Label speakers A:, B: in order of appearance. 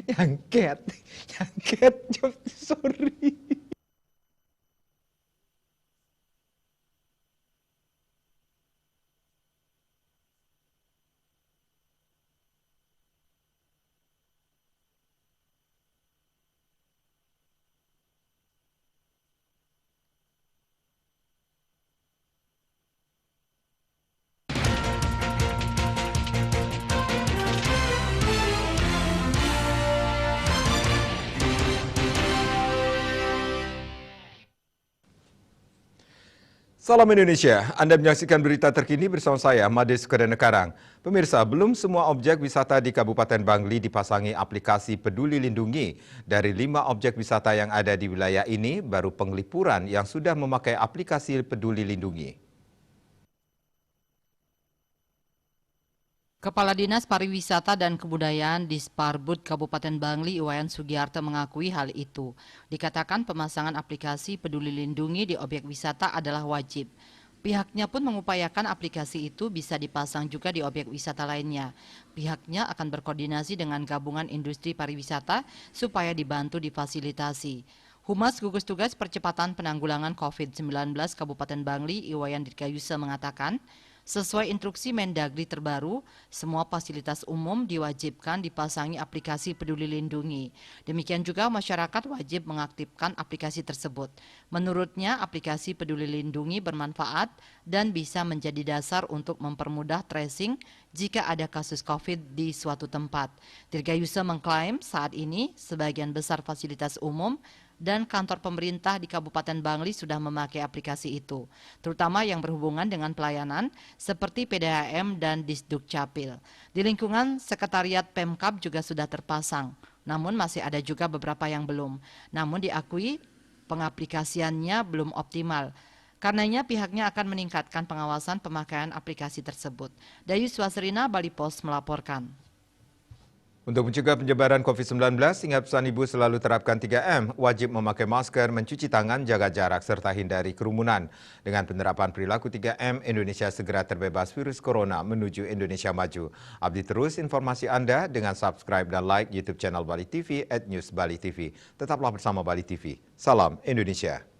A: Nyangket, nyangket, sorry. Salam Indonesia, Anda menyaksikan berita terkini bersama saya, Made Sukadana Karang. Pemirsa, belum semua objek wisata di Kabupaten Bangli dipasangi aplikasi Peduli Lindungi. Dari 5 objek wisata yang ada di wilayah ini, baru Penglipuran yang sudah memakai aplikasi Peduli Lindungi.
B: Kepala Dinas Pariwisata dan Kebudayaan Disparbud Kabupaten Bangli Iwayan Sugiarto mengakui hal itu. Dikatakan pemasangan aplikasi Peduli Lindungi di objek wisata adalah wajib. Pihaknya pun mengupayakan aplikasi itu bisa dipasang juga di objek wisata lainnya. Pihaknya akan berkoordinasi dengan gabungan industri pariwisata supaya dibantu difasilitasi. Humas Gugus Tugas Percepatan Penanggulangan COVID-19 Kabupaten Bangli Iwayan Dirgayusa mengatakan, sesuai instruksi Mendagri terbaru, semua fasilitas umum diwajibkan dipasangi aplikasi Peduli Lindungi. Demikian juga masyarakat wajib mengaktifkan aplikasi tersebut. Menurutnya, aplikasi Peduli Lindungi bermanfaat dan bisa menjadi dasar untuk mempermudah tracing jika ada kasus COVID di suatu tempat. Dirgayusa mengklaim saat ini sebagian besar fasilitas umum dan kantor pemerintah di Kabupaten Bangli sudah memakai aplikasi itu, terutama yang berhubungan dengan pelayanan seperti PDAM dan Disduk Capil. Di lingkungan Sekretariat Pemkab juga sudah terpasang, namun masih ada juga beberapa yang belum. Namun diakui pengaplikasiannya belum optimal. Karenanya pihaknya akan meningkatkan pengawasan pemakaian aplikasi tersebut. Dayu Swasrina, Bali Post melaporkan.
A: Untuk mencegah penyebaran COVID-19, ingat pesan Ibu selalu terapkan 3M, wajib memakai masker, mencuci tangan, jaga jarak, serta hindari kerumunan. Dengan penerapan perilaku 3M, Indonesia segera terbebas virus corona menuju Indonesia maju. Update terus informasi Anda dengan subscribe dan like YouTube channel Bali TV @newsbalitv. Tetaplah bersama Bali TV. Salam Indonesia.